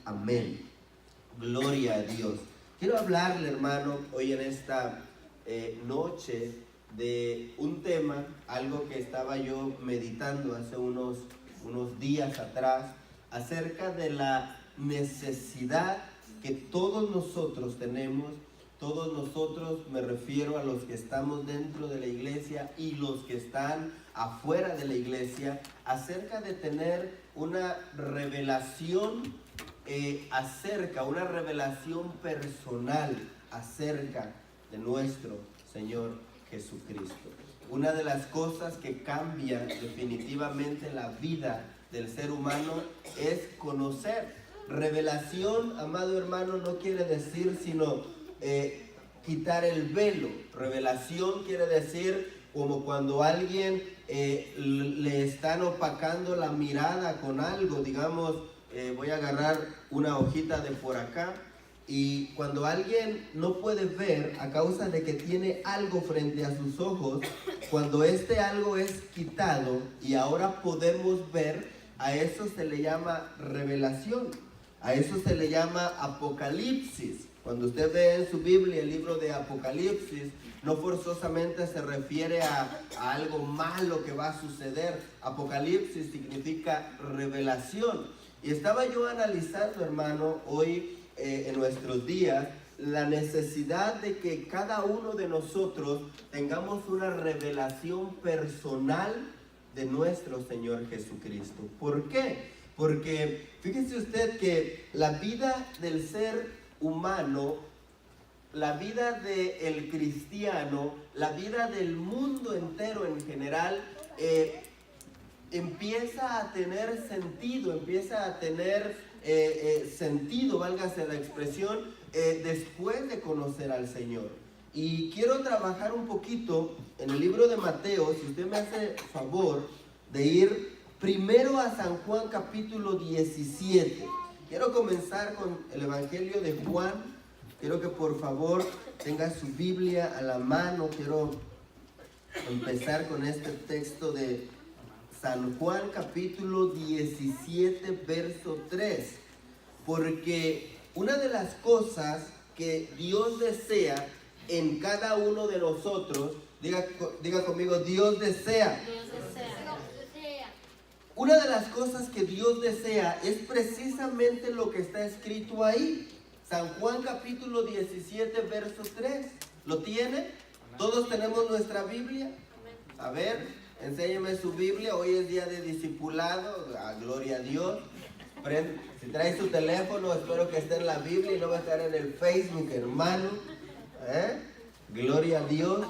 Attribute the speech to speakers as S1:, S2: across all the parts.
S1: Amén. Gloria a Dios. Quiero hablarle, hermano, hoy en esta noche de un tema, algo que estaba yo meditando hace unos días atrás, acerca de la necesidad que todos nosotros tenemos. Todos nosotros, me refiero a los que estamos dentro de la iglesia y los que están afuera de la iglesia, acerca de tener una revelación una revelación personal acerca de nuestro Señor Jesucristo. Una de las cosas que cambia definitivamente la vida del ser humano es conocer. Revelación, amado hermano, no quiere decir sino quitar el velo. Revelación quiere decir como cuando alguien le están opacando la mirada con algo. Digamos, voy a agarrar una hojita de por acá, y cuando alguien no puede ver a causa de que tiene algo frente a sus ojos, cuando este algo es quitado y ahora podemos ver, a eso se le llama revelación. A eso se le llama Apocalipsis. Cuando usted ve en su Biblia el libro de Apocalipsis, no forzosamente se refiere a algo malo que va a suceder. Apocalipsis significa revelación. Y estaba yo analizando, hermano, hoy en nuestros días, la necesidad de que cada uno de nosotros tengamos una revelación personal de nuestro Señor Jesucristo. ¿Por qué? Porque fíjese usted que la vida del ser humano, la vida del cristiano, la vida del mundo entero en general, empieza a tener sentido, válgase la expresión, después de conocer al Señor. Y quiero trabajar un poquito en el libro de Mateo, si usted me hace favor de ir primero a San Juan capítulo 17. Quiero comenzar con el Evangelio de Juan. Quiero que por favor tenga su Biblia a la mano. Quiero empezar con este texto de San Juan capítulo 17 verso 3. Porque una de las cosas que Dios desea en cada uno de nosotros, diga conmigo, Dios desea.
S2: Dios desea.
S1: Una de las cosas que Dios desea es precisamente lo que está escrito ahí. San Juan capítulo 17 verso 3. ¿Lo tiene? ¿Todos tenemos nuestra Biblia? A ver, enséñeme su Biblia. Hoy es día de discipulado. Gloria a Dios. Si trae su teléfono, espero que esté en la Biblia y no va a estar en el Facebook, hermano. Gloria a Dios.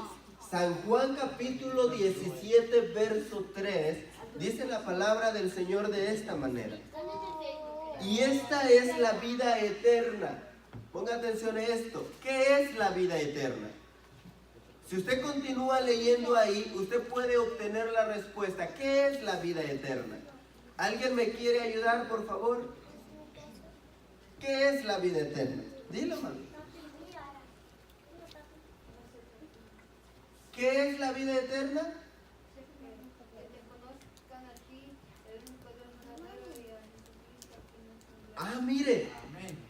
S1: San Juan capítulo 17 verso 3. Dice la palabra del Señor de esta manera: y esta es la vida eterna. Ponga atención a esto. ¿Qué es la vida eterna? Si usted continúa leyendo ahí, usted puede obtener la respuesta. ¿Qué es la vida eterna? ¿Alguien me quiere ayudar, por favor? ¿Qué es la vida eterna? Dilo, mami. ¿Qué es la vida eterna? Ah, mire,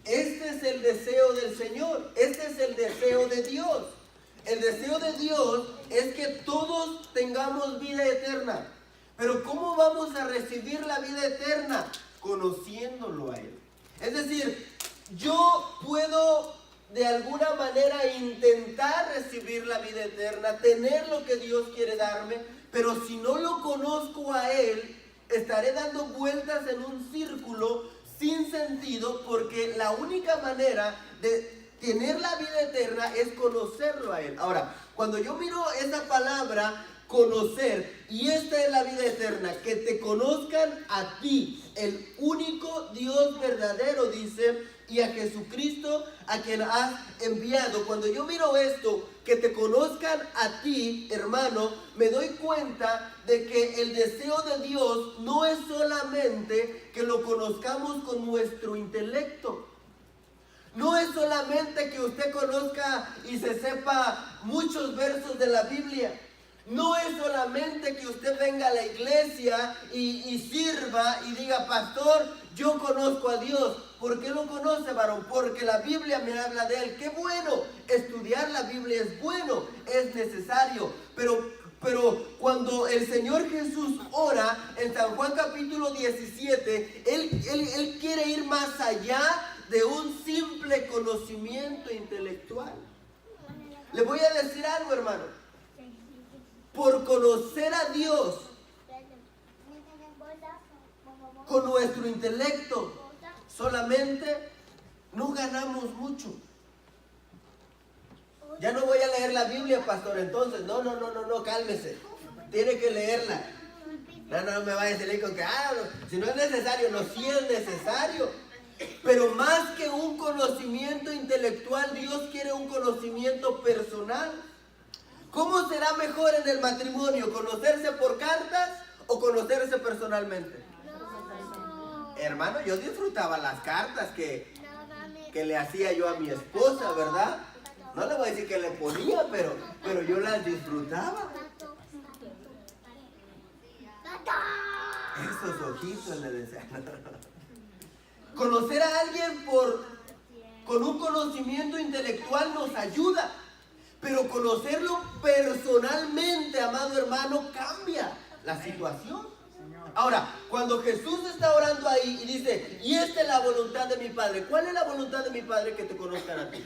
S1: este es el deseo del Señor, este es el deseo de Dios. El deseo de Dios es que todos tengamos vida eterna. Pero ¿cómo vamos a recibir la vida eterna? Conociéndolo a Él. Es decir, yo puedo de alguna manera intentar recibir la vida eterna, tener lo que Dios quiere darme, pero si no lo conozco a Él, estaré dando vueltas en un círculo sin sentido, porque la única manera de tener la vida eterna es conocerlo a Él. Ahora, cuando yo miro esa palabra conocer, y esta es la vida eterna, que te conozcan a ti, el único Dios verdadero, dice, y a Jesucristo a quien has enviado. Cuando yo miro esto, que te conozcan a ti, hermano, me doy cuenta de que el deseo de Dios no es solamente que lo conozcamos con nuestro intelecto. No es solamente que usted conozca y se sepa muchos versos de la Biblia. No es solamente que usted venga a la iglesia y sirva y diga, pastor, yo conozco a Dios. ¿Por qué lo conoce, varón? Porque la Biblia me habla de Él. ¡Qué bueno! Estudiar la Biblia es bueno, es necesario. Pero cuando el Señor Jesús ora en San Juan capítulo 17, Él quiere ir más allá de un simple conocimiento intelectual. Le voy a decir algo, hermano. Por conocer a Dios con nuestro intelecto solamente no ganamos mucho. Ya no voy a leer la Biblia, pastor, entonces. No, cálmese. Tiene que leerla. No me vaya a decir con que, si no es necesario, no, sí es necesario. Pero más que un conocimiento intelectual, Dios quiere un conocimiento personal. ¿Cómo será mejor en el matrimonio? ¿Conocerse por cartas o conocerse personalmente? No. Hermano, yo disfrutaba las cartas que le hacía yo a mi esposa, ¿verdad? No le voy a decir que le ponía, pero yo las disfrutaba. Esos ojitos le decían. Conocer a alguien con un conocimiento intelectual nos ayuda. Pero conocerlo personalmente, amado hermano, cambia la situación. Ahora, cuando Jesús está orando ahí y dice, y esta es la voluntad de mi Padre. ¿Cuál es la voluntad de mi Padre? Que te conozcan a ti.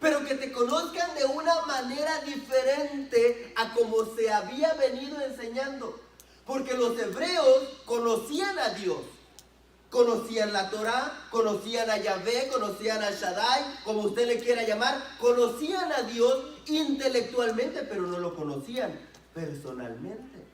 S1: Pero que te conozcan de una manera diferente a como se había venido enseñando. Porque los hebreos conocían a Dios. Conocían la Torá, conocían a Yahvé, conocían a Shaddai, como usted le quiera llamar. Conocían a Dios intelectualmente, pero no lo conocían personalmente.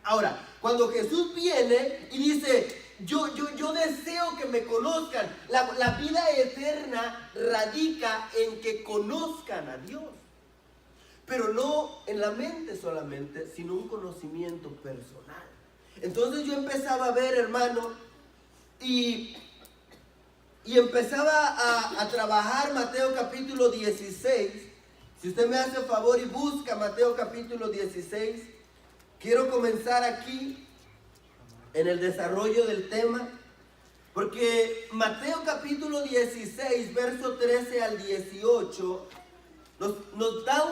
S1: Ahora, cuando Jesús viene y dice, yo deseo que me conozcan, la vida eterna radica en que conozcan a Dios. Pero no en la mente solamente, sino un conocimiento personal. Entonces yo empezaba a ver, hermano, y empezaba a trabajar Mateo capítulo 16. Si usted me hace favor y busca Mateo capítulo 16, quiero comenzar aquí en el desarrollo del tema, porque Mateo capítulo 16, verso 13 al 18, nos da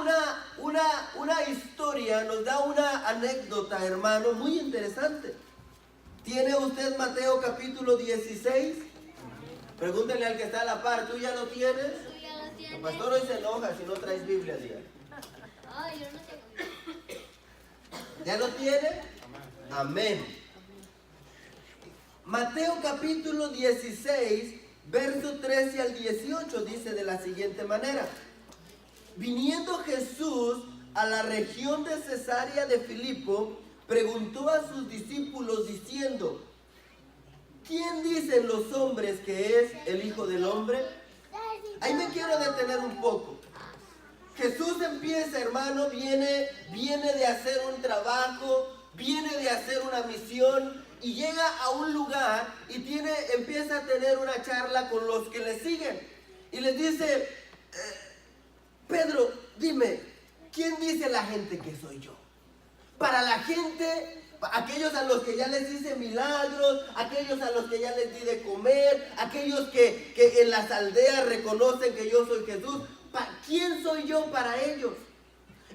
S1: una historia, nos da una anécdota, hermano, muy interesante. ¿Tiene usted Mateo capítulo 16? Pregúntele al que está a la par, ¿tú ya lo tienes?
S2: ¿Tú ya lo tienes?
S1: El pastor hoy se enoja si no traes Biblia, diga.
S2: Ay, yo no tengo.
S1: ¿Ya lo tiene? Amén. Mateo capítulo 16, verso 13 al 18 dice de la siguiente manera. Viniendo Jesús a la región de Cesarea de Filipo, preguntó a sus discípulos diciendo, ¿quién dicen los hombres que es el Hijo del Hombre? Ahí me quiero detener un poco. Jesús empieza, hermano, viene de hacer un trabajo, viene de hacer una misión y llega a un lugar y empieza a tener una charla con los que le siguen. Y les dice, Pedro, dime, ¿quién dice la gente que soy yo? Para la gente, aquellos a los que ya les hice milagros, aquellos a los que ya les di de comer, aquellos que en las aldeas reconocen que yo soy Jesús, ¿quién soy yo para ellos?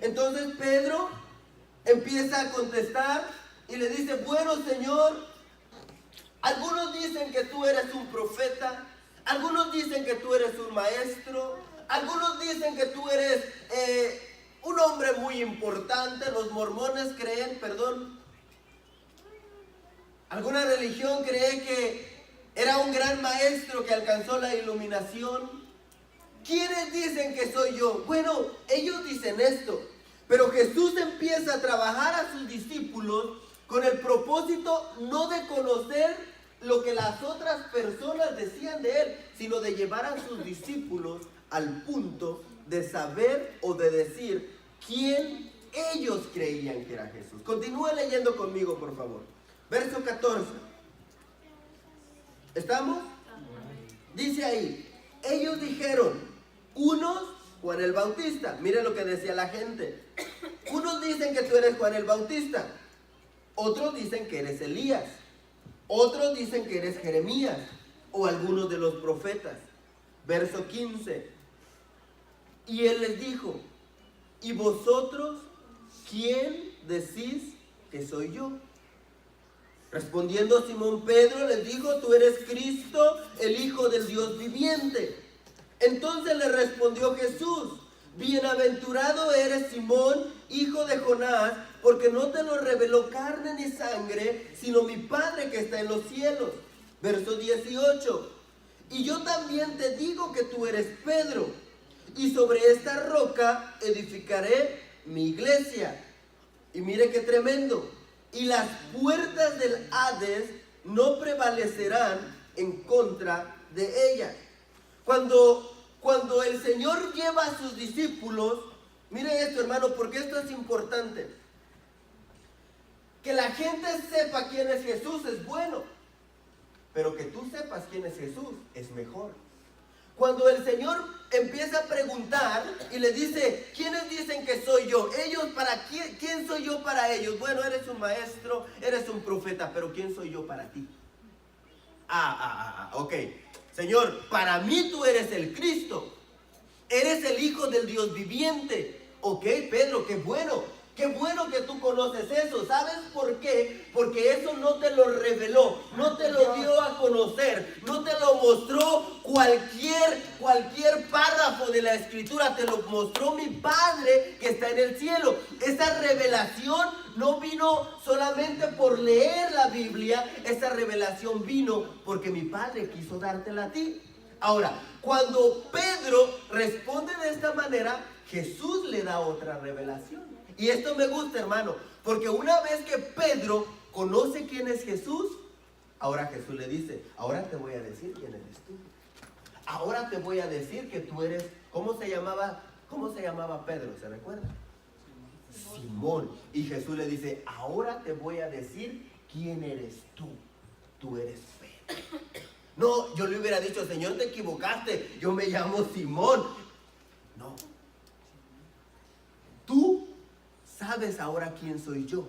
S1: Entonces Pedro empieza a contestar y le dice, bueno, Señor, algunos dicen que tú eres un profeta, algunos dicen que tú eres un maestro, algunos dicen que tú eres un hombre muy importante. Los mormones creen, alguna religión cree que era un gran maestro que alcanzó la iluminación. ¿Quiénes dicen que soy yo? Bueno, ellos dicen esto, pero Jesús empieza a trabajar a sus discípulos con el propósito no de conocer lo que las otras personas decían de él, sino de llevar a sus discípulos al punto de saber o de decir quién ellos creían que era Jesús. Continúe leyendo conmigo, por favor. Verso 14. ¿Estamos? Dice ahí, ellos dijeron, unos Juan el Bautista. Mire lo que decía la gente. Unos dicen que tú eres Juan el Bautista, otros dicen que eres Elías, otros dicen que eres Jeremías o algunos de los profetas. Verso 15. Y él les dijo: ¿y vosotros quién decís que soy yo? Respondiendo Simón Pedro les dijo: tú eres Cristo, el Hijo del Dios viviente. Entonces le respondió Jesús: bienaventurado eres Simón, hijo de Jonás, porque no te lo reveló carne ni sangre, sino mi Padre que está en los cielos. Verso 18. Y yo también te digo que tú eres Pedro, y sobre esta roca edificaré mi iglesia. Y mire qué tremendo. Y las puertas del Hades no prevalecerán en contra de ella. Cuando el Señor lleva a sus discípulos, mire esto, hermano, porque esto es importante. Que la gente sepa quién es Jesús es bueno, pero que tú sepas quién es Jesús es mejor. Cuando el Señor empieza a preguntar y le dice: ¿quiénes dicen que soy yo? Ellos, ¿para quién soy yo para ellos? Bueno, eres un maestro, eres un profeta, pero ¿quién soy yo para ti? Ok. Señor, para mí tú eres el Cristo, eres el Hijo del Dios viviente. Ok, Pedro, qué bueno que tú conoces eso. ¿Sabes por qué? Porque eso no te lo reveló, no te lo dio a conocer, no te lo mostró cualquier párrafo de la Escritura, te lo mostró mi Padre que está en el cielo. Esa revelación no vino solamente por leer la Biblia, esa revelación vino porque mi Padre quiso dártela a ti. Ahora, cuando Pedro responde de esta manera, Jesús le da otra revelación. Y esto me gusta, hermano, porque una vez que Pedro conoce quién es Jesús, ahora Jesús le dice: ahora te voy a decir quién eres tú. Ahora te voy a decir que tú eres, ¿cómo se llamaba Pedro? ¿Se recuerda? Simón. Y Jesús le dice: ahora te voy a decir quién eres tú. Tú eres Pedro. No, yo le hubiera dicho: Señor, te equivocaste, yo me llamo Simón. No. Tú sabes ahora quién soy yo.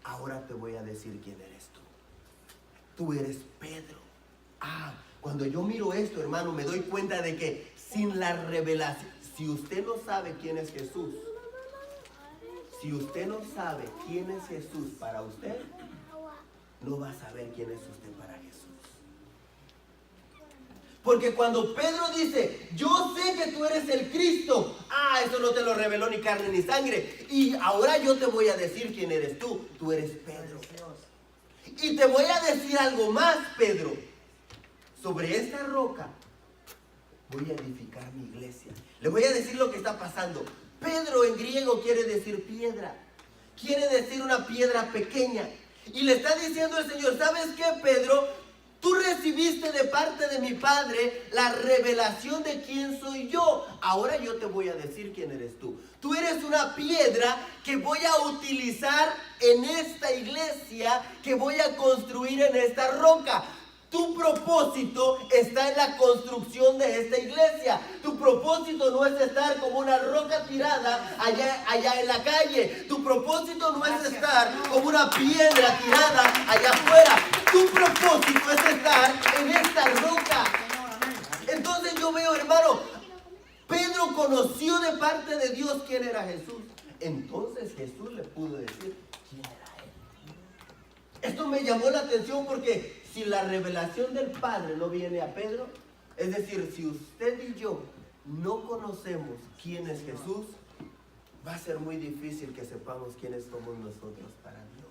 S1: Ahora te voy a decir quién eres tú. Tú eres Pedro. Cuando yo miro esto, hermano, me doy cuenta de que sin la revelación, si usted no sabe quién es Jesús, si usted no sabe quién es Jesús para usted, no va a saber quién es usted para Jesús. Porque cuando Pedro dice: yo sé que tú eres el Cristo, eso no te lo reveló ni carne ni sangre, y ahora yo te voy a decir quién eres tú. Tú eres Pedro. Y te voy a decir algo más, Pedro. Sobre esta roca voy a edificar mi iglesia. Le voy a decir lo que está pasando. Pedro en griego quiere decir piedra, quiere decir una piedra pequeña. Y le está diciendo el Señor: ¿sabes qué, Pedro? Tú recibiste de parte de mi Padre la revelación de quién soy yo. Ahora yo te voy a decir quién eres tú. Tú eres una piedra que voy a utilizar en esta iglesia, que voy a construir en esta roca. Tu propósito está en la construcción de esta iglesia. Tu propósito no es estar como una roca tirada allá en la calle. Tu propósito no es estar como una piedra tirada allá afuera. Tu propósito es estar en esta roca. Entonces yo veo, hermano, Pedro conoció de parte de Dios quién era Jesús. Entonces Jesús le pudo decir quién era él. Esto me llamó la atención porque si la revelación del Padre no viene a Pedro, es decir, si usted y yo no conocemos quién es Jesús, va a ser muy difícil que sepamos quiénes somos nosotros para Dios.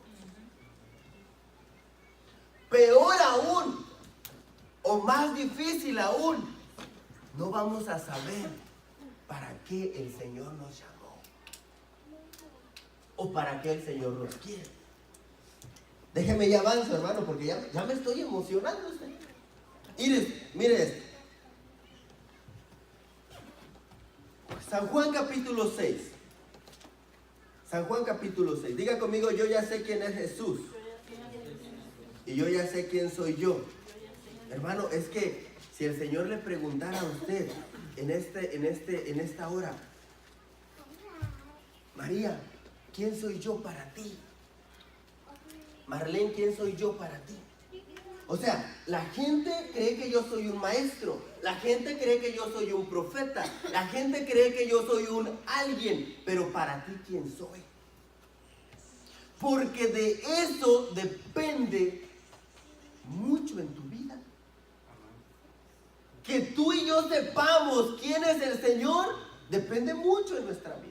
S1: Peor aún, o más difícil aún, no vamos a saber para qué el Señor nos llamó o para qué el Señor nos quiere. Déjeme ya avanzo, hermano, porque ya me estoy emocionando. Mire esto. San Juan capítulo 6. San Juan capítulo 6. Diga conmigo: yo ya sé quién es Jesús. Y yo ya sé quién soy yo. Hermano, es que si el Señor le preguntara a usted en esta hora: María, ¿quién soy yo para ti? Marlene, ¿quién soy yo para ti? O sea, la gente cree que yo soy un maestro, la gente cree que yo soy un profeta, la gente cree que yo soy un alguien, pero para ti, ¿quién soy? Porque de eso depende mucho en tu vida. Que tú y yo sepamos quién es el Señor, depende mucho en nuestra vida.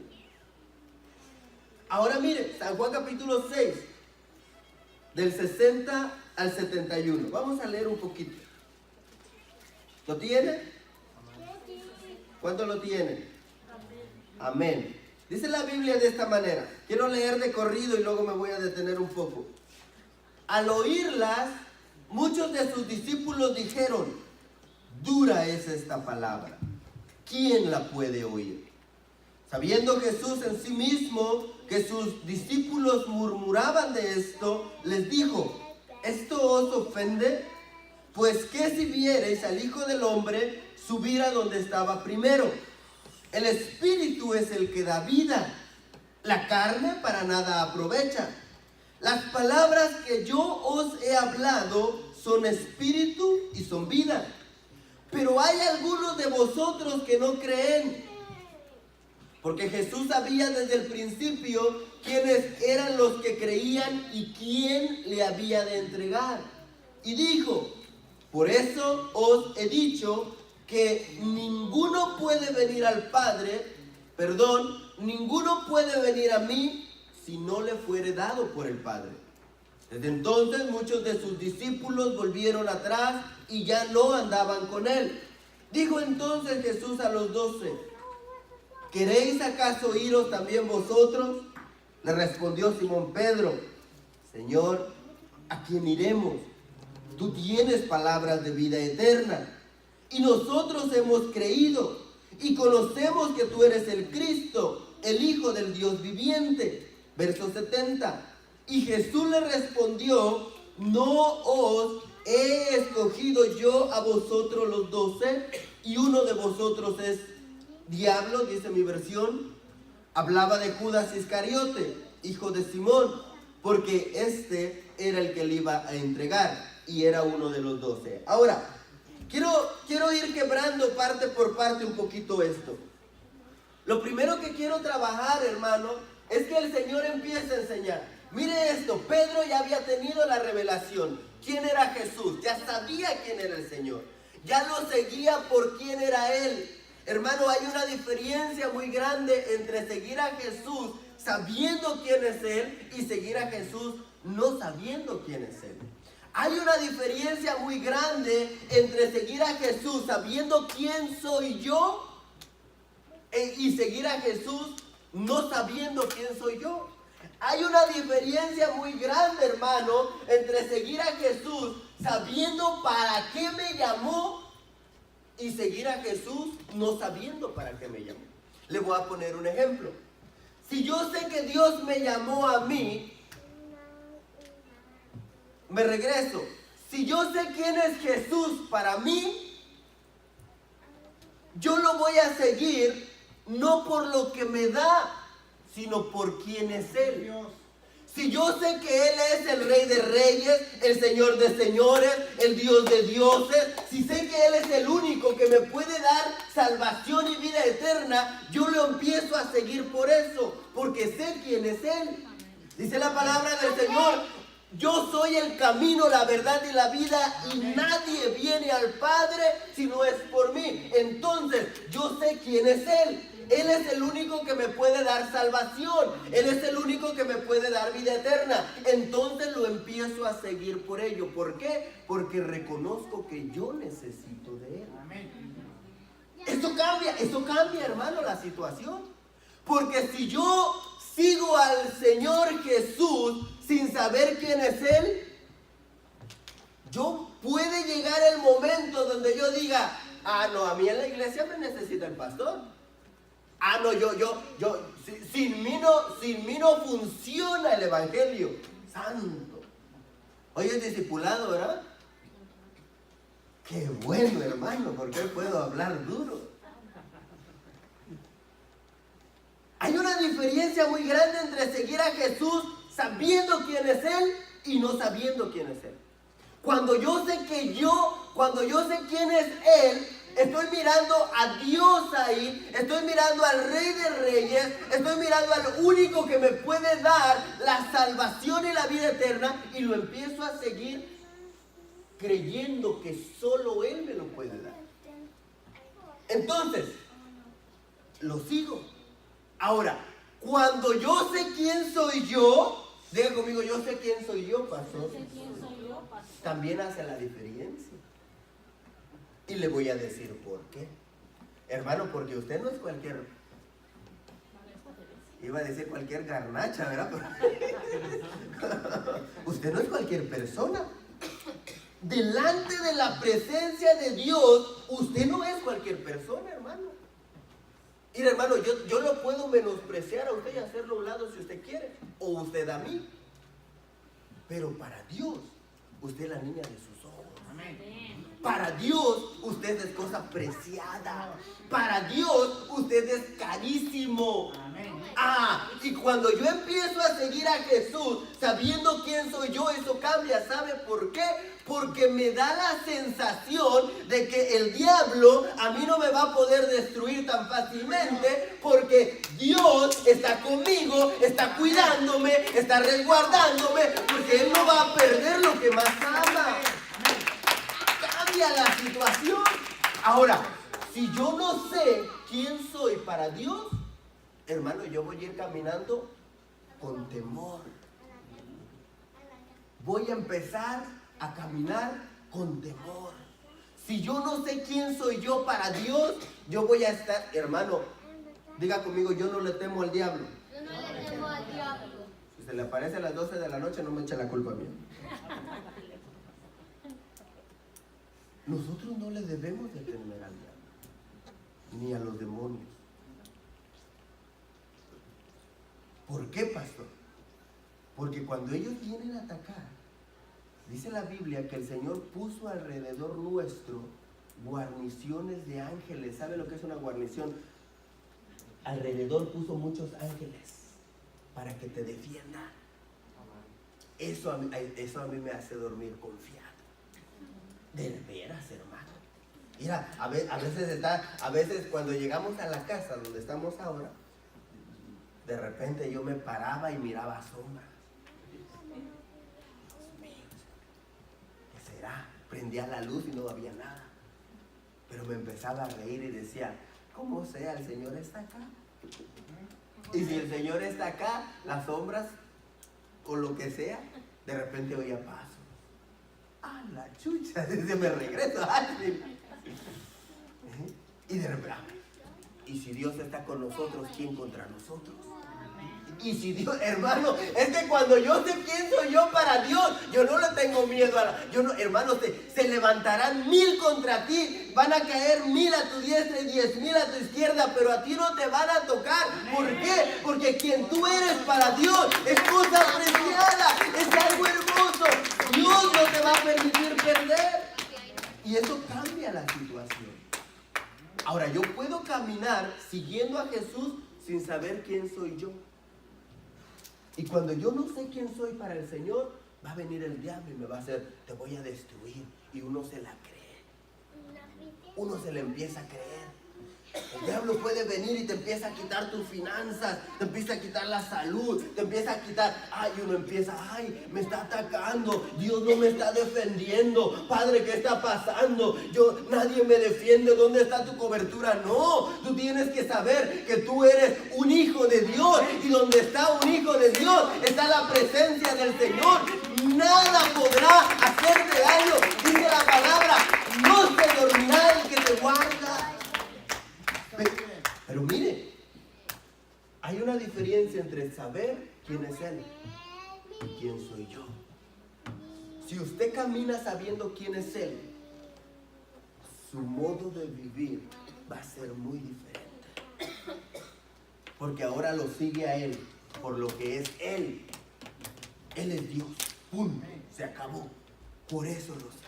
S1: Ahora mire, San Juan capítulo 6, del 60 al 71. Vamos a leer un poquito. ¿Lo tiene? ¿Cuánto lo tiene? Amén. Dice la Biblia de esta manera. Quiero leer de corrido y luego me voy a detener un poco. Al oírlas, muchos de sus discípulos dijeron: dura es esta palabra, ¿quién la puede oír? Sabiendo Jesús en sí mismo que sus discípulos murmuraban de esto, les dijo: ¿esto os ofende? Pues ¿qué si viereis al Hijo del Hombre subir a donde estaba primero? El Espíritu es el que da vida, la carne para nada aprovecha. Las palabras que yo os he hablado son espíritu y son vida. Pero hay algunos de vosotros que no creen. Porque Jesús sabía desde el principio quiénes eran los que creían y quién le había de entregar. Y dijo: por eso os he dicho que ninguno puede venir al Padre, ninguno puede venir a mí si no le fuere dado por el Padre. Desde entonces muchos de sus discípulos volvieron atrás y ya no andaban con él. Dijo entonces Jesús a los 12: ¿queréis acaso iros también vosotros? Le respondió Simón Pedro: Señor, ¿a quién iremos? Tú tienes palabras de vida eterna, y nosotros hemos creído y conocemos que tú eres el Cristo, el Hijo del Dios viviente. Verso 70. Y Jesús le respondió: ¿no os he escogido yo a vosotros los 12? Y uno de vosotros es diablo, dice mi versión. Hablaba de Judas Iscariote, hijo de Simón, porque este era el que le iba a entregar y era uno de los 12. Ahora, quiero ir quebrando parte por parte un poquito esto. Lo primero que quiero trabajar, hermano, es que el Señor empiece a enseñar. Mire esto, Pedro ya había tenido la revelación. ¿Quién era Jesús? Ya sabía quién era el Señor. Ya lo seguía por quién era Él. Hermano, hay una diferencia muy grande entre seguir a Jesús sabiendo quién es Él y seguir a Jesús no sabiendo quién es Él. Hay una diferencia muy grande entre seguir a Jesús sabiendo quién soy yo y seguir a Jesús no sabiendo quién soy yo. Hay una diferencia muy grande, hermano, entre seguir a Jesús sabiendo para qué me llamó y seguir a Jesús no sabiendo para qué me llamó. Le voy a poner un ejemplo. Si yo sé que Dios me llamó a mí, me regreso. Si yo sé quién es Jesús para mí, yo lo voy a seguir no por lo que me da, sino por quién es Él. Si yo sé que Él es el Rey de Reyes, el Señor de Señores, el Dios de Dioses, si sé que Él es el único que me puede dar salvación y vida eterna, yo lo empiezo a seguir por eso, porque sé quién es Él. Dice la palabra del Señor: yo soy el camino, la verdad y la vida, y nadie viene al Padre si no es por mí. Entonces, yo sé quién es Él. Él es el único que me puede dar salvación. Él es el único que me puede dar vida eterna. Entonces lo empiezo a seguir por ello. ¿Por qué? Porque reconozco que yo necesito de Él. Esto cambia, hermano, la situación. Porque si yo sigo al Señor Jesús sin saber quién es Él, puede llegar el momento donde yo diga: no, a mí en la iglesia me necesita el pastor. No, sin mí no funciona el evangelio. Santo. Hoy es discipulado, ¿verdad? Qué bueno, hermano, porque hoy puedo hablar duro. Hay una diferencia diferencia muy grande entre seguir a Jesús sabiendo quién es Él y no sabiendo quién es Él. Cuando yo sé quién es Él, estoy mirando a Dios ahí, estoy mirando al Rey de Reyes, estoy mirando al único que me puede dar la salvación y la vida eterna, y lo empiezo a seguir creyendo que solo Él me lo puede dar. Entonces, lo sigo. Ahora, cuando yo sé quién soy yo, diga conmigo, yo sé quién soy yo, pastor. También hace la diferencia. Y le voy a decir por qué. Hermano, porque usted no es cualquier, iba a decir cualquier garnacha, ¿verdad? Usted no es cualquier persona. Delante de la presencia de Dios, usted no es cualquier persona, hermano. Mira, hermano, yo lo puedo menospreciar a usted y hacerlo a un lado si usted quiere, o usted a mí. Pero para Dios, usted es la niña de sus ojos. Para Dios, usted es cosa preciada. Para Dios, usted es carísimo. Y cuando yo empiezo a seguir a Jesús, sabiendo quién soy yo, eso cambia. ¿Sabe por qué? Porque me da la sensación de que el diablo a mí no me va a poder destruir tan fácilmente, porque Dios está conmigo, está cuidándome, está resguardándome, porque Él no va a perder lo que más ama. Cambia la situación. Ahora, si yo no sé quién soy para Dios, hermano, yo voy a ir caminando con temor. Voy a empezar a caminar con temor. Si yo no sé quién soy yo para Dios, yo voy a estar, hermano, diga conmigo, yo no le temo al diablo.
S2: Yo no le temo al diablo.
S1: Si se le aparece a las 12 de la noche, no me eche la culpa a mí. Nosotros no le debemos de temer al diablo, ni a los demonios. ¿Por qué, pastor? Porque cuando ellos vienen a atacar, dice la Biblia que el Señor puso alrededor nuestro guarniciones de ángeles. ¿Sabe lo que es una guarnición? Alrededor puso muchos ángeles para que te defiendan. Eso a mí me hace dormir confiado. De veras, hermano. Mira, a veces cuando llegamos a la casa donde estamos ahora, de repente yo me paraba y miraba sombras. Dios mío, ¿qué será? Prendía la luz y no había nada. Pero me empezaba a reír y decía, ¿cómo sea? El Señor está acá. Y si el Señor está acá, las sombras o lo que sea, de repente oía pasos. ¡Ah, la chucha! Desde me regreso. Y de repente, y si Dios está con nosotros, ¿quién contra nosotros? Y si Dios, hermano, es que cuando yo sé quién soy yo para Dios, yo no le tengo miedo hermano, se levantarán 1000 contra ti, van a caer 1000 a tu diestra y 10,000 a tu izquierda, pero a ti no te van a tocar. ¿Por qué? Porque quien tú eres para Dios es cosa preciada, es algo hermoso. Dios no te va a permitir perder. Y eso cambia la situación. Ahora, yo puedo caminar siguiendo a Jesús sin saber quién soy yo. Y cuando yo no sé quién soy para el Señor, va a venir el diablo y me va a hacer, te voy a destruir. Y uno se la cree. Uno se la empieza a creer. El diablo puede venir y te empieza a quitar tus finanzas, te empieza a quitar la salud, te empieza a quitar, uno empieza, me está atacando, Dios no me está defendiendo, Padre, ¿qué está pasando? Nadie me defiende, ¿dónde está tu cobertura? No, tú tienes que saber que tú eres un hijo de Dios, y donde está un hijo de Dios, está la presencia del Señor. Nada podrá hacerte daño, dice la palabra, no se dormirá el que te guarda. Pero mire, hay una diferencia entre saber quién es Él y quién soy yo. Si usted camina sabiendo quién es Él, su modo de vivir va a ser muy diferente. Porque ahora lo sigue a Él por lo que es Él. Él es Dios. ¡Pum! Se acabó. Por eso lo sigue.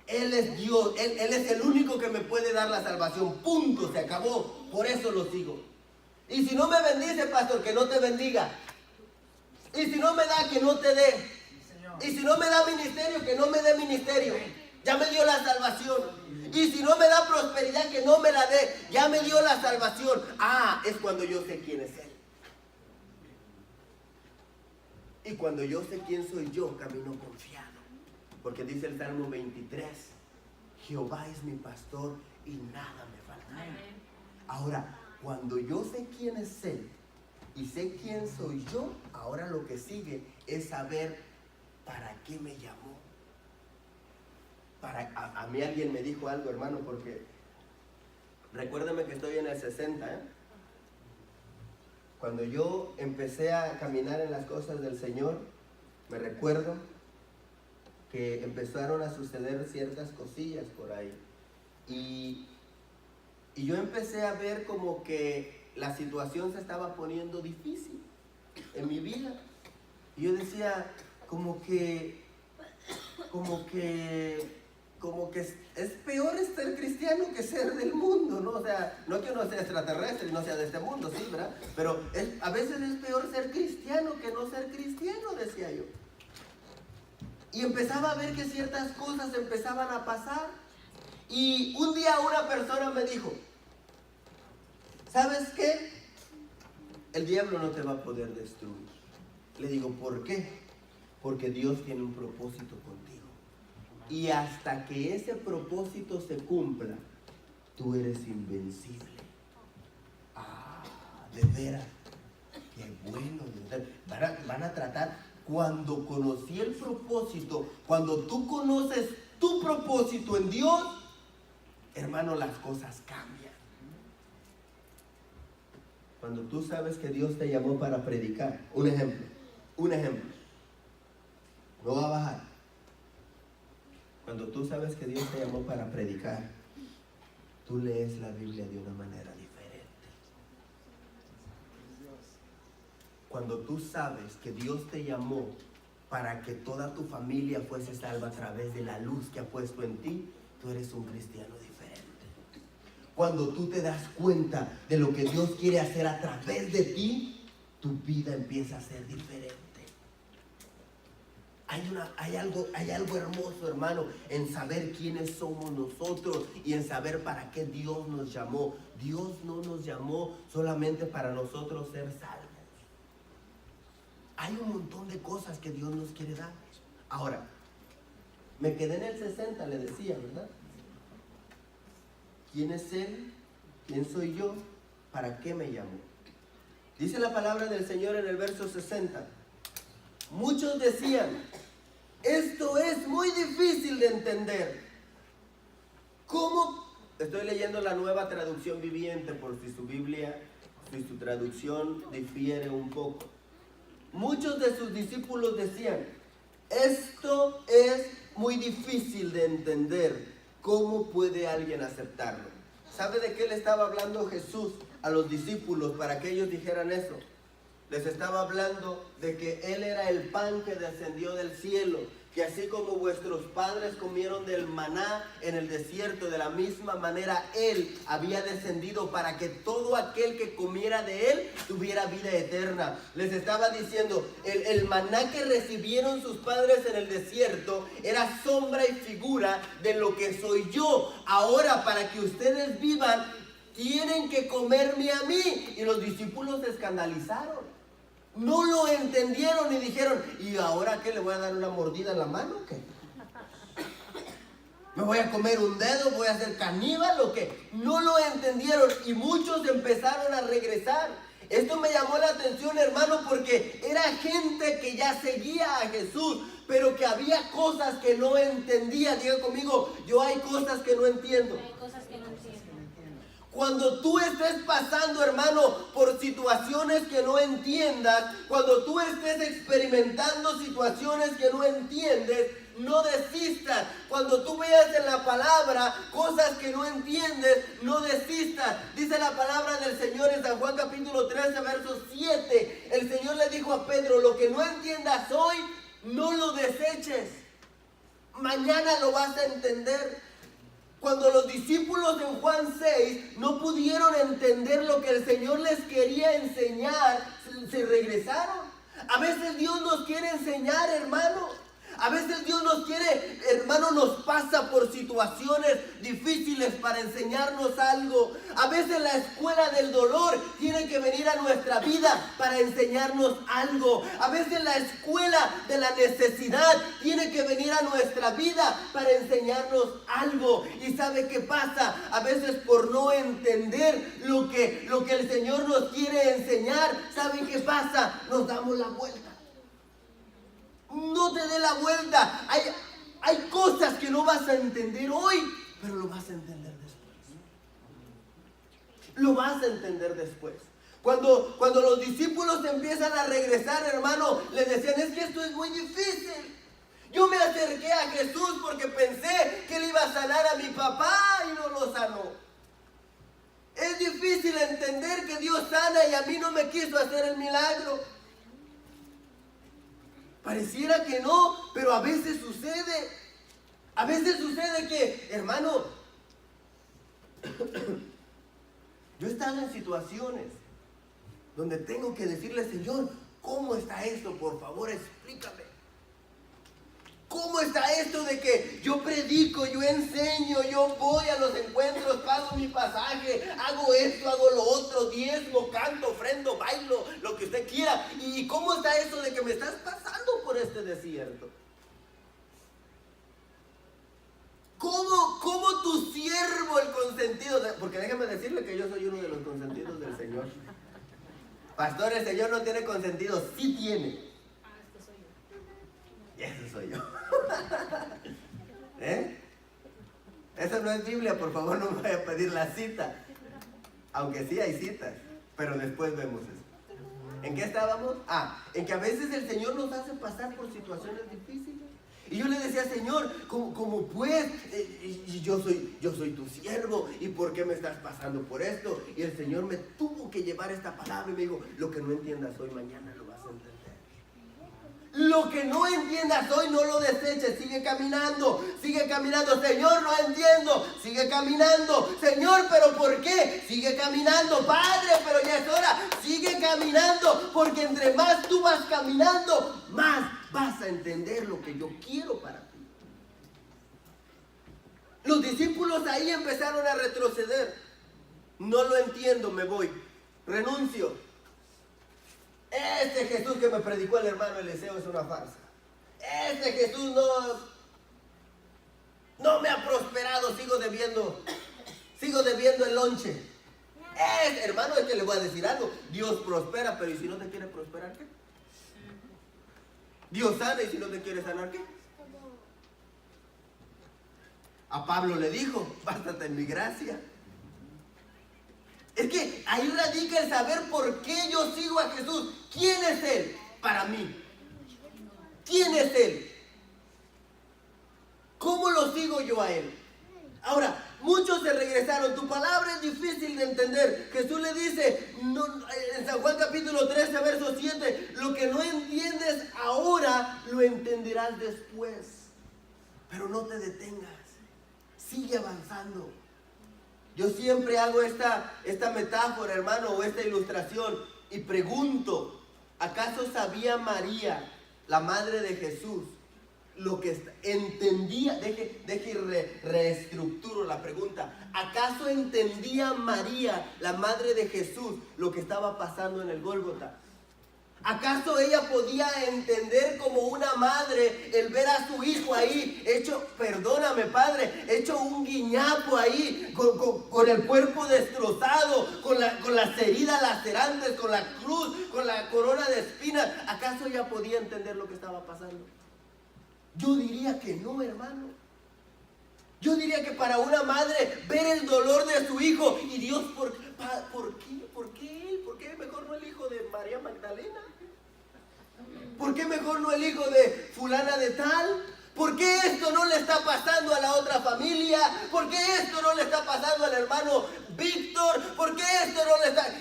S1: Él es Dios, Él es el único que me puede dar la salvación. Punto, se acabó. Por eso lo sigo. Y si no me bendice, pastor, que no te bendiga. Y si no me da, que no te dé. Y si no me da ministerio, que no me dé ministerio. Ya me dio la salvación. Y si no me da prosperidad, que no me la dé. Ya me dio la salvación. Ah, es cuando yo sé quién es Él. Y cuando yo sé quién soy yo, camino confiado. Porque dice el Salmo 23, Jehová es mi pastor y nada me faltará. Ahora, cuando yo sé quién es Él y sé quién soy yo, ahora lo que sigue es saber para qué me llamó. A mí alguien me dijo algo, hermano, porque recuérdame que estoy en el 60, ¿eh? Cuando yo empecé a caminar en las cosas del Señor, me recuerdo que empezaron a suceder ciertas cosillas por ahí. Y yo empecé a ver como que la situación se estaba poniendo difícil en mi vida. Y yo decía, como que es peor ser cristiano que ser del mundo, ¿no? O sea, no que uno sea extraterrestre y no sea de este mundo, sí, ¿verdad? Pero a veces es peor ser cristiano que no ser cristiano, decía yo. Y empezaba a ver que ciertas cosas empezaban a pasar. Y un día una persona me dijo, ¿sabes qué? El diablo no te va a poder destruir. Le digo, ¿por qué? Porque Dios tiene un propósito contigo. Y hasta que ese propósito se cumpla, tú eres invencible. Ah, de veras. Qué bueno. Van a tratar. Cuando conocí el propósito, cuando tú conoces tu propósito en Dios, hermano, las cosas cambian. Cuando tú sabes que Dios te llamó para predicar, un ejemplo, no va a bajar. Cuando tú sabes que Dios te llamó para predicar, tú lees la Biblia de una manera diferente. Cuando tú sabes que Dios te llamó para que toda tu familia fuese salva a través de la luz que ha puesto en ti, tú eres un cristiano diferente. Cuando tú te das cuenta de lo que Dios quiere hacer a través de ti, tu vida empieza a ser diferente. Hay algo hermoso, hermano, en saber quiénes somos nosotros y en saber para qué Dios nos llamó. Dios no nos llamó solamente para nosotros ser salvos. Hay un montón de cosas que Dios nos quiere dar. Ahora, me quedé en el 60, le decía, ¿verdad? ¿Quién es Él? ¿Quién soy yo? ¿Para qué me llamó? Dice la palabra del Señor en el verso 60. Muchos decían, esto es muy difícil de entender. ¿Cómo? Estoy leyendo la Nueva Traducción Viviente por si su Biblia, si su traducción difiere un poco. Muchos de sus discípulos decían, esto es muy difícil de entender. ¿Cómo puede alguien aceptarlo? ¿Sabe de qué le estaba hablando Jesús a los discípulos para que ellos dijeran eso? Les estaba hablando de que Él era el pan que descendió del cielo, que así como vuestros padres comieron del maná en el desierto, de la misma manera Él había descendido para que todo aquel que comiera de Él tuviera vida eterna. Les estaba diciendo, el maná que recibieron sus padres en el desierto era sombra y figura de lo que soy yo. Ahora, para que ustedes vivan, tienen que comerme a mí. Y los discípulos se escandalizaron. No lo entendieron y dijeron, ¿y ahora qué? ¿Le voy a dar una mordida en la mano o qué? ¿Me voy a comer un dedo? ¿Voy a ser caníbal o qué? No lo entendieron y muchos empezaron a regresar. Esto me llamó la atención, hermano, porque era gente que ya seguía a Jesús, pero que había cosas que no entendía. Diga conmigo, yo hay cosas que no entiendo.
S2: Hay cosas que no entiendo.
S1: Cuando tú estés pasando, hermano, por situaciones que no entiendas, cuando tú estés experimentando situaciones que no entiendes, no desistas. Cuando tú veas en la palabra cosas que no entiendes, no desistas. Dice la palabra del Señor en San Juan capítulo 13, verso 7. El Señor le dijo a Pedro, lo que no entiendas hoy, no lo deseches. Mañana lo vas a entender. Cuando los discípulos en Juan 6 no pudieron entender lo que el Señor les quería enseñar, se regresaron. A veces Dios nos quiere enseñar, hermano. A veces Dios nos quiere, hermano, nos pasa por situaciones difíciles para enseñarnos algo. A veces la escuela del dolor tiene que venir a nuestra vida para enseñarnos algo. A veces la escuela de la necesidad tiene que venir a nuestra vida para enseñarnos algo. ¿Y sabe qué pasa? A veces por no entender lo que el Señor nos quiere enseñar, ¿sabe qué pasa? Nos damos la vuelta. No te dé la vuelta. Hay cosas que no vas a entender hoy, pero lo vas a entender después. Lo vas a entender después. Cuando los discípulos empiezan a regresar, hermano, les decían, es que esto es muy difícil. Yo me acerqué a Jesús porque pensé que él iba a sanar a mi papá y no lo sanó. Es difícil entender que Dios sana y a mí no me quiso hacer el milagro. Pareciera que no, pero a veces sucede. A veces sucede que, hermano, yo he estado en situaciones donde tengo que decirle, Señor, ¿cómo está esto? Por favor, explícame. ¿Cómo está esto de que yo predico, yo enseño, yo voy a los encuentros, pago mi pasaje, hago esto, hago lo otro, diezmo, canto, ofrendo, bailo, lo que usted quiera? ¿Y cómo está eso de que me estás pasando por este desierto? ¿Cómo tu siervo, el consentido? Porque déjeme decirle que yo soy uno de los consentidos del Señor. Pastor, el Señor no tiene consentido, sí tiene. Y ese soy yo. Eso no es Biblia, por favor, no me vaya a pedir la cita. Aunque sí hay citas, pero después vemos eso. ¿En qué estábamos? En que a veces el Señor nos hace pasar por situaciones difíciles. Y yo le decía, Señor, ¿cómo pues? Yo soy tu siervo, ¿y por qué me estás pasando por esto? Y el Señor me tuvo que llevar esta palabra y me dijo, lo que no entiendas hoy, mañana lo vas a entender. Lo que no entiendas hoy, no lo deseches, sigue caminando, Señor, no entiendo, sigue caminando, Señor, pero ¿por qué? Sigue caminando, Padre, pero ya es hora, sigue caminando, porque entre más tú vas caminando, más vas a entender lo que yo quiero para ti. Los discípulos ahí empezaron a retroceder. No lo entiendo, me voy, renuncio. Este Jesús que me predicó el hermano Eliseo es una farsa. Este Jesús no me ha prosperado, sigo debiendo el lonche. Hermano, es que le voy a decir algo. Dios prospera, pero ¿y si no te quiere prosperar qué? Dios sana, y si no te quiere sanar qué? A Pablo le dijo, bástate en mi gracia. Es que ahí radica el saber por qué yo sigo a Jesús. ¿Quién es Él para mí? ¿Quién es Él? ¿Cómo lo sigo yo a Él? Ahora, muchos se regresaron. Tu palabra es difícil de entender. Jesús le dice, en San Juan capítulo 13, verso 7, lo que no entiendes ahora, lo entenderás después. Pero no te detengas. Sigue avanzando. Yo siempre hago esta metáfora, hermano, o esta ilustración, y pregunto, ¿acaso sabía María, la madre de Jesús, lo que entendía? Reestructuro la pregunta. ¿Acaso entendía María, la madre de Jesús, lo que estaba pasando en el Gólgota? ¿Acaso ella podía entender como una madre el ver a su hijo ahí hecho, perdóname Padre, hecho un guiñapo ahí, con el cuerpo destrozado, con las heridas lacerantes, con la cruz, con la corona de espinas? ¿Acaso ella podía entender lo que estaba pasando? Yo diría que no, hermano. Yo diría que para una madre ver el dolor de su hijo y Dios, ¿por qué él? ¿Por qué mejor no el hijo de María Magdalena? ¿Por qué mejor no el hijo de fulana de tal? ¿Por qué esto no le está pasando a la otra familia? ¿Por qué esto no le está pasando al hermano Víctor? ¿Por qué esto no le está...?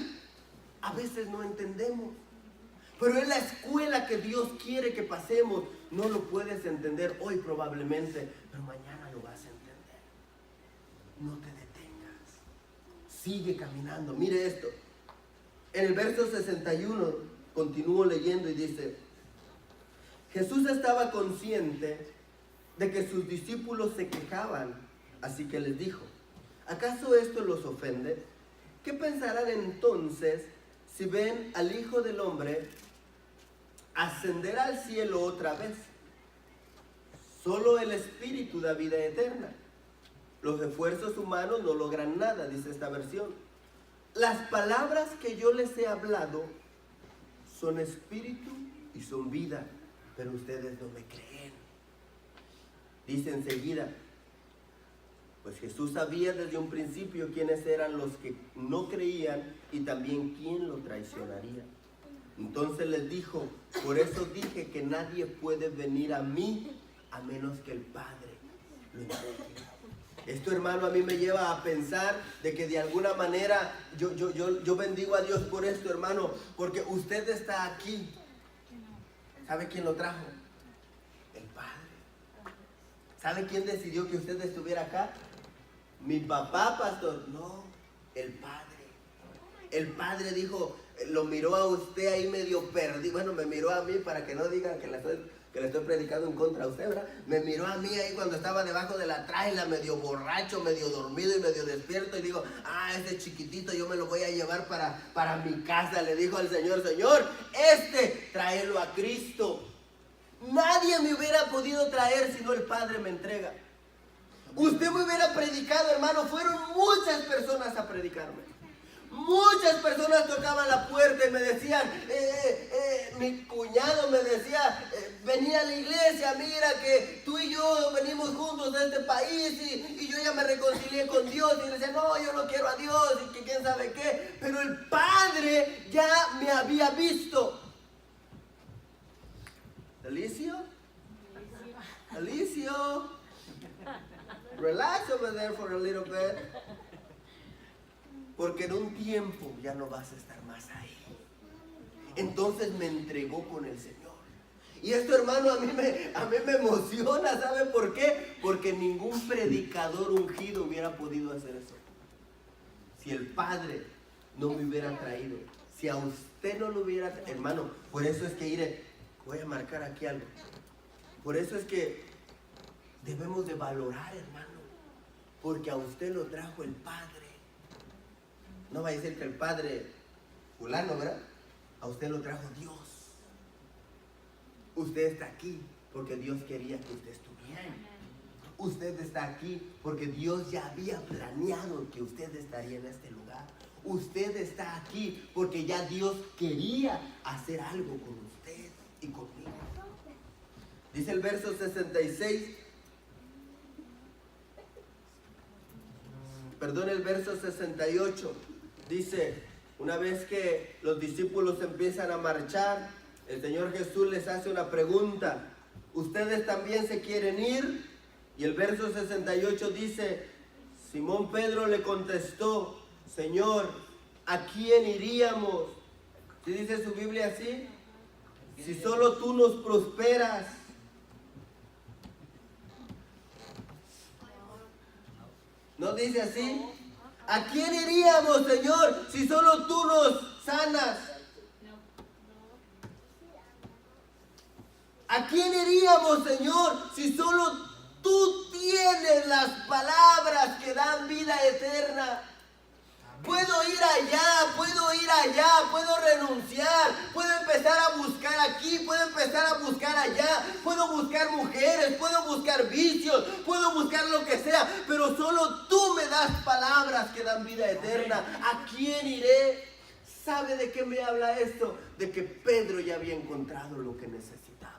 S1: A veces no entendemos. Pero es la escuela que Dios quiere que pasemos. No lo puedes entender hoy probablemente, pero mañana lo vas a entender. no te detengas. Sigue caminando. Mire esto. En el verso 61, continúo leyendo y dice: Jesús estaba consciente de que sus discípulos se quejaban, así que les dijo: ¿acaso esto los ofende? ¿Qué pensarán entonces si ven al Hijo del Hombre ascender al cielo otra vez? Solo el Espíritu da vida eterna. Los esfuerzos humanos no logran nada, dice esta versión. Las palabras que yo les he hablado son espíritu y son vida, pero ustedes no me creen. Dice enseguida, pues Jesús sabía desde un principio quiénes eran los que no creían y también quién lo traicionaría. Entonces les dijo: por eso dije que nadie puede venir a mí a menos que el Padre lo entregue. Esto, hermano, a mí me lleva a pensar de que de alguna manera yo bendigo a Dios por esto, hermano, porque usted está aquí. ¿Sabe quién lo trajo? El Padre. ¿Sabe quién decidió que usted estuviera acá? Mi papá, pastor. No, el Padre. El Padre dijo, lo miró a usted ahí medio perdido. Bueno, me miró a mí para que no digan que le estoy predicando en contra de usted, ¿verdad? Me miró a mí ahí cuando estaba debajo de la traila, medio borracho, medio dormido y medio despierto. Y digo, ese chiquitito yo me lo voy a llevar para mi casa. Le dijo al Señor: Señor, tráelo a Cristo. Nadie me hubiera podido traer si no el Padre me entrega. Usted me hubiera predicado, hermano. Fueron muchas personas a predicarme. Muchas personas tocaban la puerta y me decían, mi cuñado me decía, vení a la iglesia, mira que tú y yo venimos juntos de este país y yo ya me reconcilié con Dios. Y le decía, no, yo no quiero a Dios y que quién sabe qué. Pero el Padre ya me había visto. Alicio, relax over there for a little bit. Porque en un tiempo ya no vas a estar más ahí. Entonces me entregó con el Señor. Y esto, hermano, a mí me emociona. ¿Sabe por qué? Porque ningún predicador ungido hubiera podido hacer eso. Si el Padre no me hubiera traído, si a usted no lo hubiera traído, hermano, por eso es que voy a marcar aquí algo. Por eso es que debemos de valorar, hermano, porque a usted lo trajo el Padre. No va a decir que el Padre fulano, ¿verdad? A usted lo trajo Dios. Usted está aquí porque Dios quería que usted estuviera. Usted está aquí porque Dios ya había planeado que usted estaría en este lugar. Usted está aquí porque ya Dios quería hacer algo con usted y conmigo. Dice el verso 66. Perdón, el verso 68. Dice, una vez que los discípulos empiezan a marchar, el Señor Jesús les hace una pregunta: ¿ustedes también se quieren ir? Y el verso 68 dice, Simón Pedro le contestó: Señor, ¿a quién iríamos? ¿Sí dice su Biblia así? Si solo tú nos prosperas. ¿No dice así? ¿A quién iríamos, Señor, si solo tú nos sanas? ¿A quién iríamos, Señor, si solo tú tienes las palabras que dan vida eterna? Puedo ir allá, puedo renunciar, puedo empezar a buscar aquí, puedo empezar a buscar allá, puedo buscar mujeres, puedo buscar vicios, puedo buscar lo que sea, pero solo tú me das palabras que dan vida eterna. ¿A quién iré? ¿Sabe de qué me habla esto? De que Pedro ya había encontrado lo que necesitaba.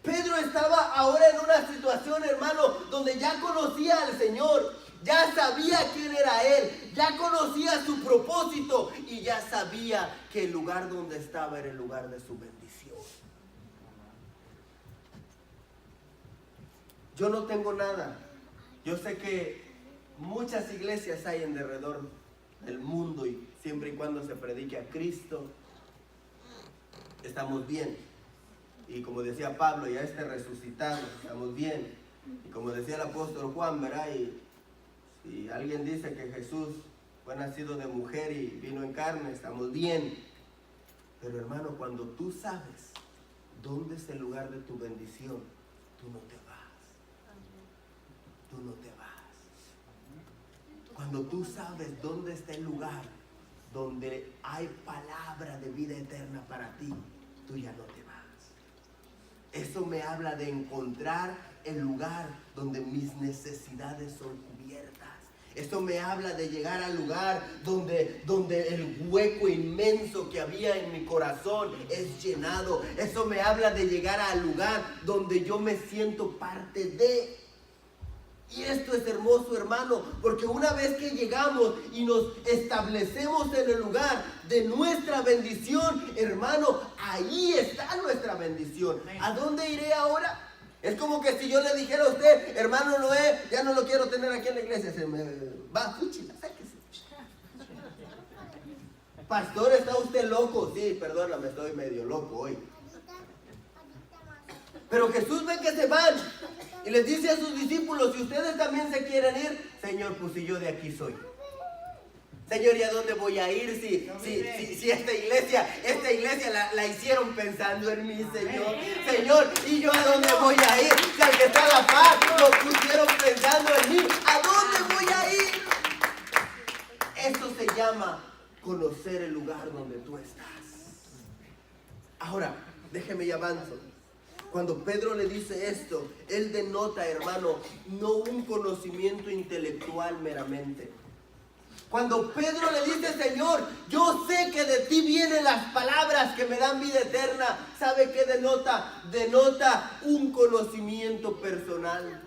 S1: Pedro estaba ahora en una situación, hermano, donde ya conocía al Señor. Ya sabía quién era Él, ya conocía su propósito y ya sabía que el lugar donde estaba era el lugar de su bendición. Yo no tengo nada. Yo sé que muchas iglesias hay en derredor del mundo y siempre y cuando se predique a Cristo, estamos bien. Y como decía Pablo, ya resucitado, estamos bien. Y como decía el apóstol Juan, ¿verdad? Y Si alguien dice que Jesús fue nacido de mujer y vino en carne, estamos bien. Pero hermano, cuando tú sabes dónde es el lugar de tu bendición, tú no te vas. Tú no te vas. Cuando tú sabes dónde está el lugar donde hay palabra de vida eterna para ti, tú ya no te vas. Eso me habla de encontrar el lugar donde mis necesidades son cubiertas. Esto me habla de llegar al lugar donde el hueco inmenso que había en mi corazón es llenado. Eso me habla de llegar al lugar donde yo me siento parte de. Y esto es hermoso, hermano, porque una vez que llegamos y nos establecemos en el lugar de nuestra bendición, hermano, ahí está nuestra bendición. ¿A dónde iré ahora? Es como que si yo le dijera a usted, hermano Noé, ya no lo quiero tener aquí en la iglesia, se me va, fúchila, sáquese. Pastor, ¿está usted loco? Sí, perdóname, estoy medio loco hoy. Pero Jesús ve que se van y les dice a sus discípulos, si ustedes también se quieren ir, Señor, pues si yo de aquí soy. Señor, ¿y a dónde voy a ir si esta iglesia la hicieron pensando en mí, Señor? Señor, ¿y yo a dónde voy a ir? Si al que está a la paz lo pusieron pensando en mí, ¿a dónde voy a ir? Eso se llama conocer el lugar donde tú estás. Ahora, déjeme y avanzo. Cuando Pedro le dice esto, él denota, hermano, no un conocimiento intelectual meramente. Cuando Pedro le dice, Señor, yo sé que de ti vienen las palabras que me dan vida eterna, ¿sabe qué denota? Denota un conocimiento personal.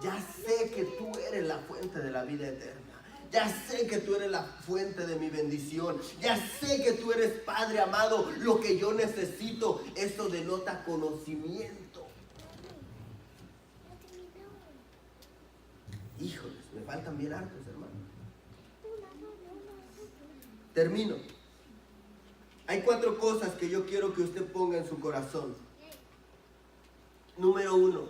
S1: Ya sé que tú eres la fuente de la vida eterna. Ya sé que tú eres la fuente de mi bendición. Ya sé que tú eres Padre amado. Lo que yo necesito, eso denota conocimiento. Híjoles, me faltan bien hartos, hermano. Termino. Hay 4 cosas que yo quiero que usted ponga en su corazón. Número 1,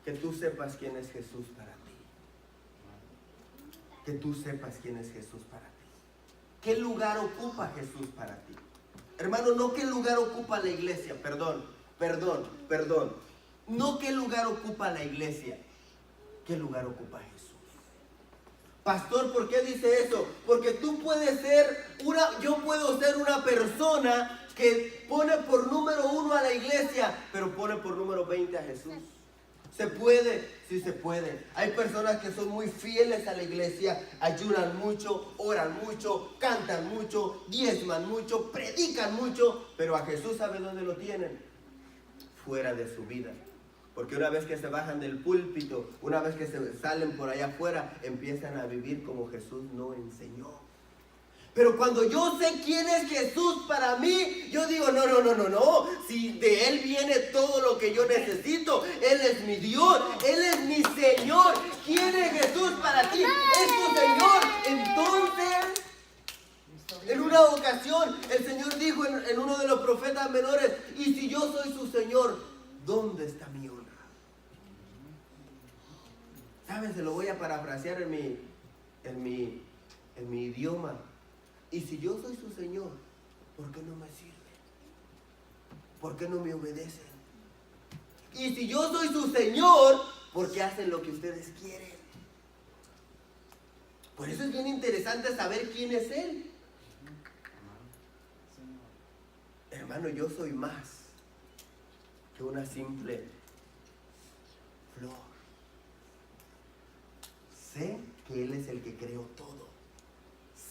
S1: que tú sepas quién es Jesús para ti. Que tú sepas quién es Jesús para ti. ¿Qué lugar ocupa Jesús para ti? Hermano, no qué lugar ocupa la iglesia, perdón. No qué lugar ocupa la iglesia, qué lugar ocupa Jesús. Pastor, ¿por qué dice eso? Porque tú puedes ser yo puedo ser una persona que pone por número 1 a la iglesia, pero pone por número 20 a Jesús. ¿Se puede? Sí se puede. Hay personas que son muy fieles a la iglesia, ayunan mucho, oran mucho, cantan mucho, diezman mucho, predican mucho, pero a Jesús, ¿sabe dónde lo tienen? Fuera de su vida. Porque una vez que se bajan del púlpito, una vez que se salen por allá afuera, empiezan a vivir como Jesús no enseñó. Pero cuando yo sé quién es Jesús para mí, yo digo, no. Si de Él viene todo lo que yo necesito, Él es mi Dios, Él es mi Señor. ¿Quién es Jesús para ti? Es tu Señor. Entonces, en una ocasión, el Señor dijo en uno de los profetas menores, y si yo soy su Señor, ¿dónde está mi honra? ¿Saben? Se lo voy a parafrasear en mi idioma. Y si yo soy su Señor, ¿por qué no me sirven? ¿Por qué no me obedecen? Y si yo soy su Señor, ¿por qué hacen lo que ustedes quieren? Por eso es bien interesante saber quién es Él. Hermano, yo soy más que una simple flor. Sé que Él es el que creó todo.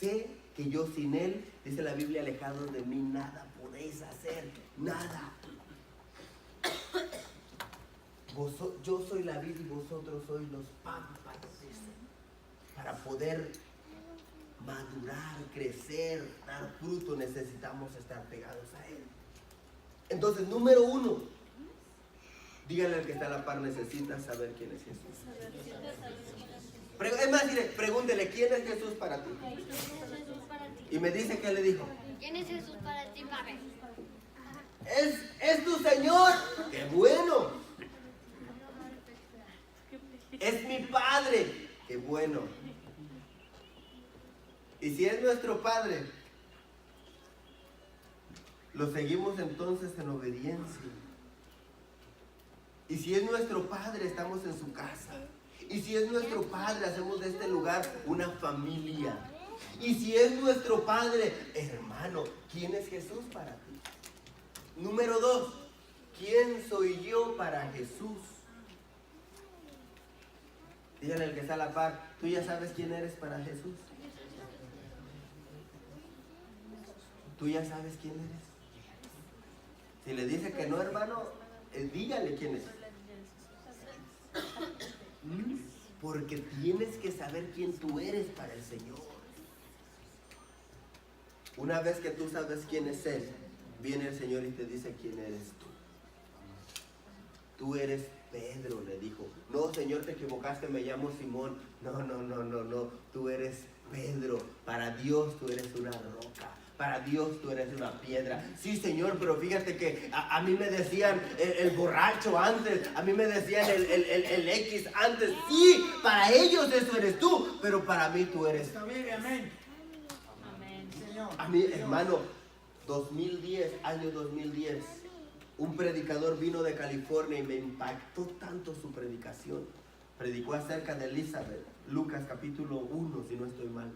S1: Sé que yo sin Él, dice la Biblia, alejados de mí, nada podéis hacer, nada. Yo soy la vid y vosotros sois los pámpanos, dice. Para poder madurar, crecer, dar fruto, necesitamos estar pegados a Él. Entonces, número 1, díganle al que está a la par, necesita saber quién es Jesús. Es más, pregúntele, ¿quién es Jesús para ti? Y me dice que le dijo.
S2: ¿Quién es Jesús para ti, papi?
S1: ¿Es tu Señor? ¡Qué bueno! Es mi Padre. Qué bueno. Y si es nuestro Padre, lo seguimos entonces en obediencia. Y si es nuestro Padre, estamos en su casa. Y si es nuestro Padre, hacemos de este lugar una familia. Y si es nuestro Padre, hermano, ¿quién es Jesús para ti? Número 2, ¿quién soy yo para Jesús? Dígale al que está a la par, ¿tú ya sabes quién eres para Jesús? ¿Tú ya sabes quién eres? Si le dice que no, hermano, dígale quién es. Porque tienes que saber quién tú eres para el Señor. Una vez que tú sabes quién es Él, viene el Señor y te dice quién eres tú. Tú eres Pedro, le dijo. No, Señor, te equivocaste, me llamo Simón. No. Tú eres Pedro. Para Dios tú eres una roca. Para Dios tú eres una piedra. Sí, Señor, pero fíjate que a mí me decían el borracho antes. A mí me decían el X antes. Sí, para ellos eso eres tú. Pero para mí tú eres.
S3: Amén.
S1: A mí, hermano, año 2010, un predicador vino de California y me impactó tanto su predicación. Predicó acerca de Elizabeth, Lucas capítulo 1, si no estoy mal.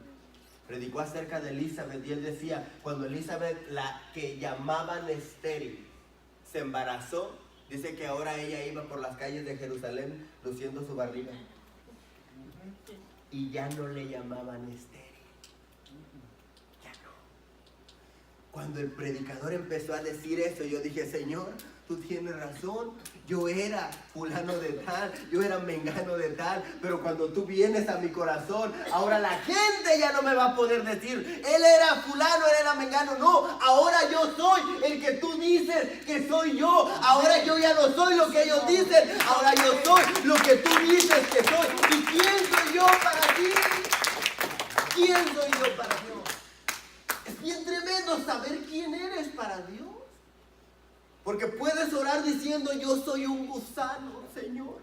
S1: Predicó acerca de Elizabeth y él decía, cuando Elizabeth, la que llamaban estéril, se embarazó, dice que ahora ella iba por las calles de Jerusalén luciendo su barriga. Y ya no le llamaban estéril. Cuando el predicador empezó a decir eso, yo dije, Señor, tú tienes razón. Yo era fulano de tal, yo era mengano de tal, pero cuando tú vienes a mi corazón, ahora la gente ya no me va a poder decir, él era fulano, él era mengano. No, ahora yo soy el que tú dices que soy yo. Ahora yo ya no soy lo que ellos dicen, ahora yo soy lo que tú dices que soy. ¿Y quién soy yo para ti? ¿Quién soy yo para Dios? Es bien tremendo saber quién eres para Dios. Porque puedes orar diciendo, yo soy un gusano, Señor.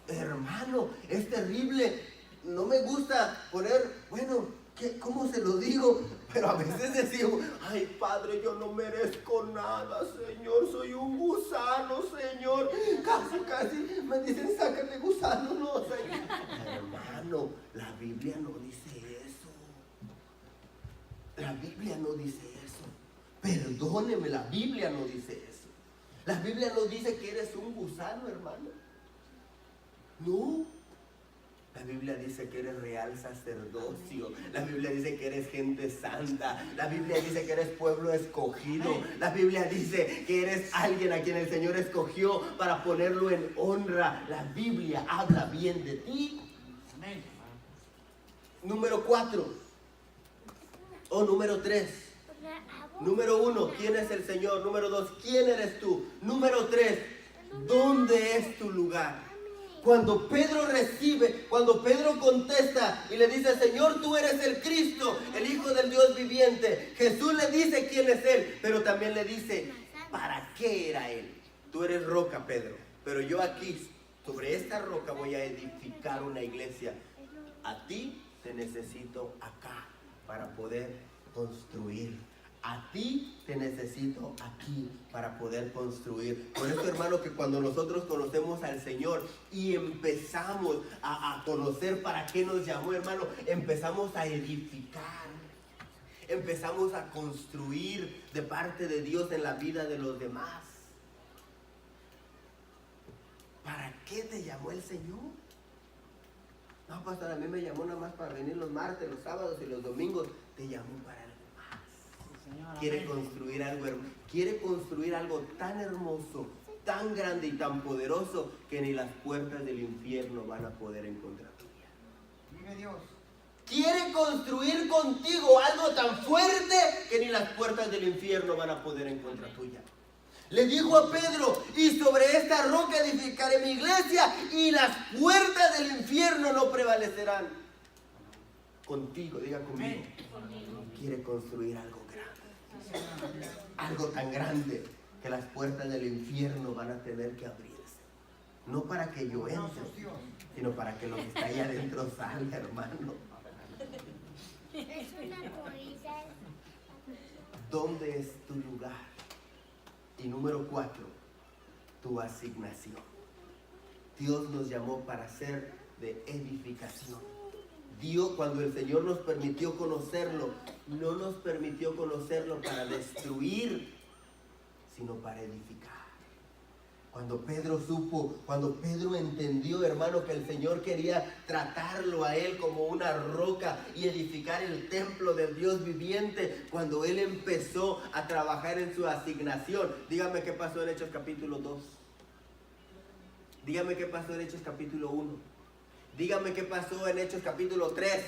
S1: Hermano, es terrible. No me gusta poner, bueno, ¿cómo se lo digo? Pero a veces decimos, ay, Padre, yo no merezco nada, Señor. Soy un gusano, Señor. Casi me dicen, sácale gusano, no, Señor. Hermano, la Biblia no dice eso. La Biblia no dice eso. Perdóneme, la Biblia no dice eso. La Biblia no dice que eres un gusano, hermano. No. La Biblia dice que eres real sacerdocio. La Biblia dice que eres gente santa. La Biblia dice que eres pueblo escogido. La Biblia dice que eres alguien a quien el Señor escogió para ponerlo en honra. La Biblia habla bien de ti. Número 4. O número 3. Número 1, ¿quién es el Señor? Número 2, ¿quién eres tú? Número 3, ¿dónde es tu lugar? Cuando Pedro contesta y le dice, Señor, tú eres el Cristo, el Hijo del Dios viviente. Jesús le dice quién es Él, pero también le dice, ¿para qué era Él? Tú eres roca, Pedro, pero yo aquí, sobre esta roca voy a edificar una iglesia. A ti te necesito acá para poder construir. A ti te necesito aquí para poder construir. Por eso, hermano, que cuando nosotros conocemos al Señor y empezamos a conocer para qué nos llamó, hermano, empezamos a edificar, empezamos a construir de parte de Dios en la vida de los demás. ¿Para qué te llamó el Señor? No, pastor, a mí me llamó nada más para venir los martes, los sábados y los domingos. Te llamó para algo más. Quiere construir algo hermoso. Quiere construir algo tan hermoso, tan grande y tan poderoso que ni las puertas del infierno van a poder encontrar tuya.
S3: Vive Dios.
S1: Quiere construir contigo algo tan fuerte que ni las puertas del infierno van a poder encontrar tuya. Le dijo a Pedro, y sobre esta roca edificaré mi iglesia y las puertas del infierno no prevalecerán. Contigo, diga conmigo. Quiere construir algo grande. Algo tan grande que las puertas del infierno van a tener que abrirse. No para que yo entre, sino para que lo que está ahí adentro salga, hermano.
S2: Es una corrida.
S1: ¿Dónde es tu lugar? Y número 4, tu asignación. Dios nos llamó para ser de edificación. Dios, cuando el Señor nos permitió conocerlo, no nos permitió conocerlo para destruir, sino para edificar. Cuando Pedro entendió, hermano, que el Señor quería tratarlo a él como una roca y edificar el templo del Dios viviente, cuando él empezó a trabajar en su asignación. Dígame qué pasó en Hechos capítulo 2. Dígame qué pasó en Hechos capítulo 1. Dígame qué pasó en Hechos capítulo 3,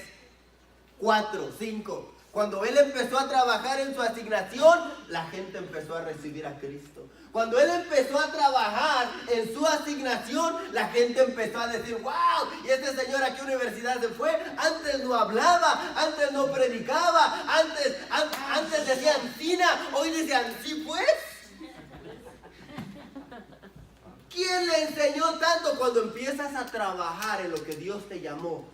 S1: 4, 5. Cuando él empezó a trabajar en su asignación, la gente empezó a recibir a Cristo. Cuando él empezó a trabajar en su asignación, la gente empezó a decir, wow, ¿y este señor a qué universidad se fue? Antes no hablaba, antes no predicaba, antes decía Ancina, hoy decían, sí pues. ¿Quién le enseñó tanto? Cuando empiezas a trabajar en lo que Dios te llamó,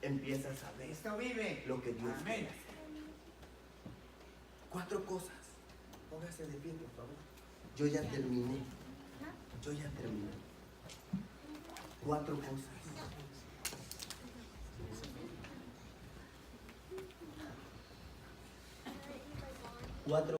S1: empiezas a ver lo que Dios quiere hacer. 4 cosas. Póngase de pie, por favor. Yo ya terminé. 4 cosas. 4